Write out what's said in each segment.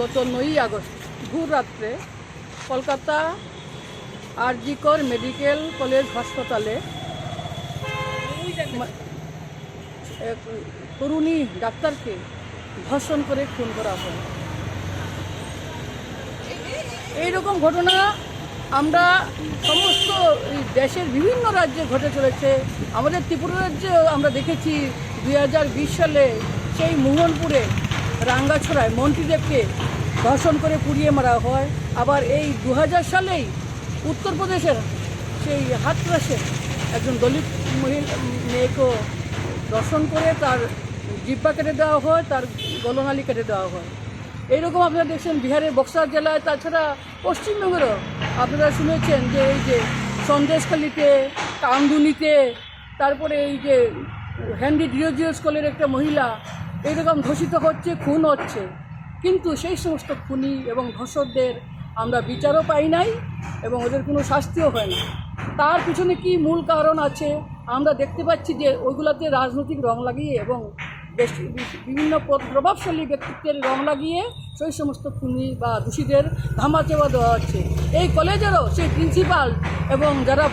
গত 9ই আগস্ট ভোর রাত্রে কলকাতা আরজি কর মেডিকেল কলেজ হাসপাতালে এক তরুণী ডাক্তারকে ধর্ষণ করে খুন করা হয়। এইরকম ঘটনা আমরা সমস্ত দেশের বিভিন্ন রাজ্যে ঘটে চলেছে। আমাদের ত্রিপুরা রাজ্যে আমরা দেখেছি 2020 সালে সেই মোহনপুরে রাঙ্গাছড়ায় মন্ত্রীদেরকে ধর্ষণ করে পুড়িয়ে মারা হয়। আবার এই 2000 সালেই উত্তরপ্রদেশের সেই হাতরাসে একজন দলিত মেয়েকেও ধর্ষণ করে তার জিহ্বা কেটে দেওয়া হয়, তার গলনালী কেটে দেওয়া হয়। এইরকম আপনারা দেখছেন বিহারের বক্সার জেলায়, তাছাড়া পশ্চিমবঙ্গেরও আপনারা শুনেছেন যে এই যে সন্দেশখালীতে, কামদুনিতে, তারপরে এই যে হ্যান্ডি ডিওজিও স্কুলের একটা মহিলা এইরকম ধর্ষিত হচ্ছে, খুন হচ্ছে। কিন্তু সেই সমস্ত খুনি এবং ধর্ষকদের আমরা বিচারও পাই নাই এবং ওদের কোনো শাস্তিও হয় না। তার পিছনে কি মূল কারণ আছে? আমরা দেখতে পাচ্ছি যে ওইগুলোতে রাজনৈতিক রং লাগিয়ে এবং বিভিন্ন প্রভাবশালী ব্যক্তিত্বের রং লাগিয়ে সেই সমস্ত খুনি বা দোষীদের ধামাচাপা দেওয়া হচ্ছে। এই কলেজেরও সেই প্রিন্সিপাল এবং যারা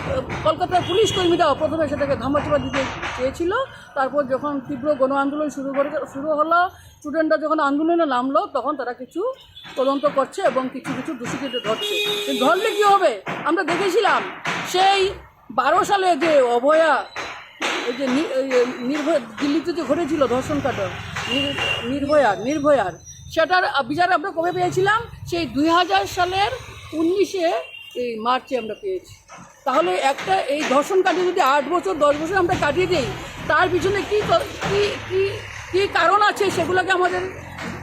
কলকাতার পুলিশ কর্মীরাও প্রথমে সেটাকে ধামাচাপা দিতে চেয়েছিল। তারপর যখন তীব্র গণ আন্দোলন শুরু হলো, স্টুডেন্টরা যখন আন্দোলনে নামলো, তখন তারা কিছু তদন্ত করছে এবং কিছু কিছু দোষীদের ধরছে। ধরলে কী হবে? আমরা দেখেছিলাম সেই 12 সালে যে অভয়া, এই যে দিল্লিতে যে ঘটেছিল ধর্ষণ কাণ্ড নির্ভয়ার, সেটার বিচার আমরা কবে পেয়েছিলাম? সেই 2000 সালের 19 মার্চে আমরা পেয়েছি। তাহলে একটা এই ধর্ষণ কাণ্ডে যদি 8 বছর 10 বছর আমরা কাটিয়ে দিই, তার পিছনে কী কারণ আছে সেগুলোকে আমাদের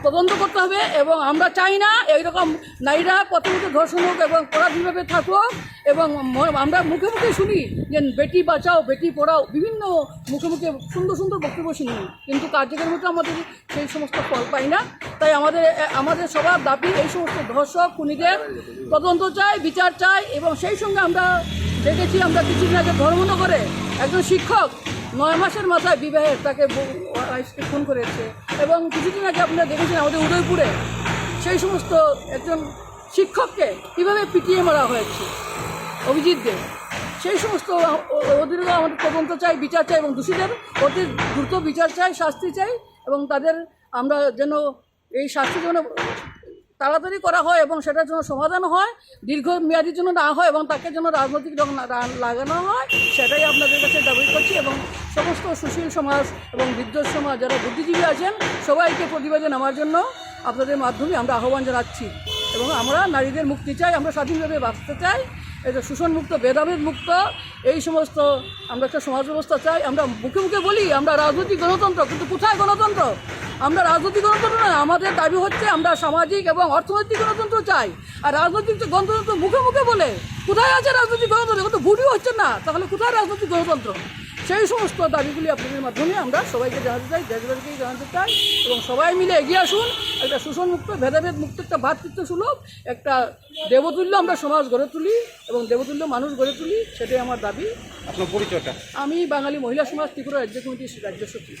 তদন্ত করতে হবে। এবং আমরা চাই না এইরকম নারীরা প্রথমত ধর্ষণ হোক এবং পরাধীনভাবে থাকুক। এবং আমরা মুখে মুখে শুনি যে বেটি বাঁচাও, বেটি পড়াও, বিভিন্ন মুখে মুখে সুন্দর সুন্দর বক্তব্য শুনি, কিন্তু কার্যকরের মতো আমাদের সেই সমস্ত ফল পাই না। তাই আমাদের সবার দাবি এই সমস্ত ধর্ষক খুনিদের তদন্ত চাই, বিচার চাই। এবং সেই সঙ্গে আমরা দেখেছি, আমরা কিছুদিন আগে ধর্মনগরে একজন শিক্ষক 9 মাসের মাথায় বিবাহের তাকে খুন করেছে। এবং কিছুদিন আগে আপনারা দেখেছেন আমাদের উদয়পুরে সেই সমস্ত একজন শিক্ষককে কীভাবে পিটিয়ে মারা হয়েছে অভিজিৎ দে। সেই সমস্ত ওদেরও আমাদের তদন্ত চাই, বিচার চাই এবং দোষীদের অতি দ্রুত বিচার চাই, শাস্তি চাই। এবং তাদের আমরা যেন এই শাস্তি যেন তাড়াতাড়ি করা হয় এবং সেটার জন্য সমাধান হয়, দীর্ঘমেয়াদীর জন্য না হয় এবং তাকে যেন রাজনৈতিক রং লাগানো হয়, সেটাই আপনাদের কাছে দাবি করছি। এবং সমস্ত সুশীল সমাজ এবং বিদ্যুৎ সমাজ যারা বুদ্ধিজীবী আছেন সবাইকে প্রতিবাদে নামার জন্য আপনাদের মাধ্যমে আমরা আহ্বান জানাচ্ছি। এবং আমরা নারীদের মুক্তি চাই, আমরা স্বাধীনভাবে বাঁচতে চাই, এটা শোষণ মুক্ত, ভেদাভেদ মুক্ত এই সমস্ত আমরা একটা সমাজ ব্যবস্থা চাই। আমরা মুখে মুখে বলি আমরা রাজনৈতিক গণতন্ত্র, কিন্তু কোথায় গণতন্ত্র? আমরা রাজনৈতিক গণতন্ত্র নয়, আমাদের দাবি হচ্ছে আমরা সামাজিক এবং অর্থনৈতিক গণতন্ত্র চাই। আর রাজনৈতিক গণতন্ত্র মুখে মুখে বলে কোথায় আছে রাজনৈতিক গণতন্ত্র? এখন তো ভোটই হচ্ছে না, তাহলে কোথায় রাজনৈতিক গণতন্ত্র? সেই সমস্ত দাবিগুলি আপনাদের মাধ্যমে আমরা সবাইকে জানাতে চাই, দেশবাসীকে জানাতে চাই। এবং সবাই মিলে এগিয়ে আসুন, একটা শোষণমুক্ত, ভেদাভেদ মুক্ত, একটা ভ্রাতৃত্ব সুলভ, একটা দেবতুল্য আমরা সমাজ গড়ে তুলি এবং দেবতুল্য মানুষ গড়ে তুলি, সেটাই আমার দাবি। আপনার পরিচয়টা? আমি বাঙালি মহিলা সমাজ ত্রিপুরা রাজ্য কমিটির রাজ্য সচিব।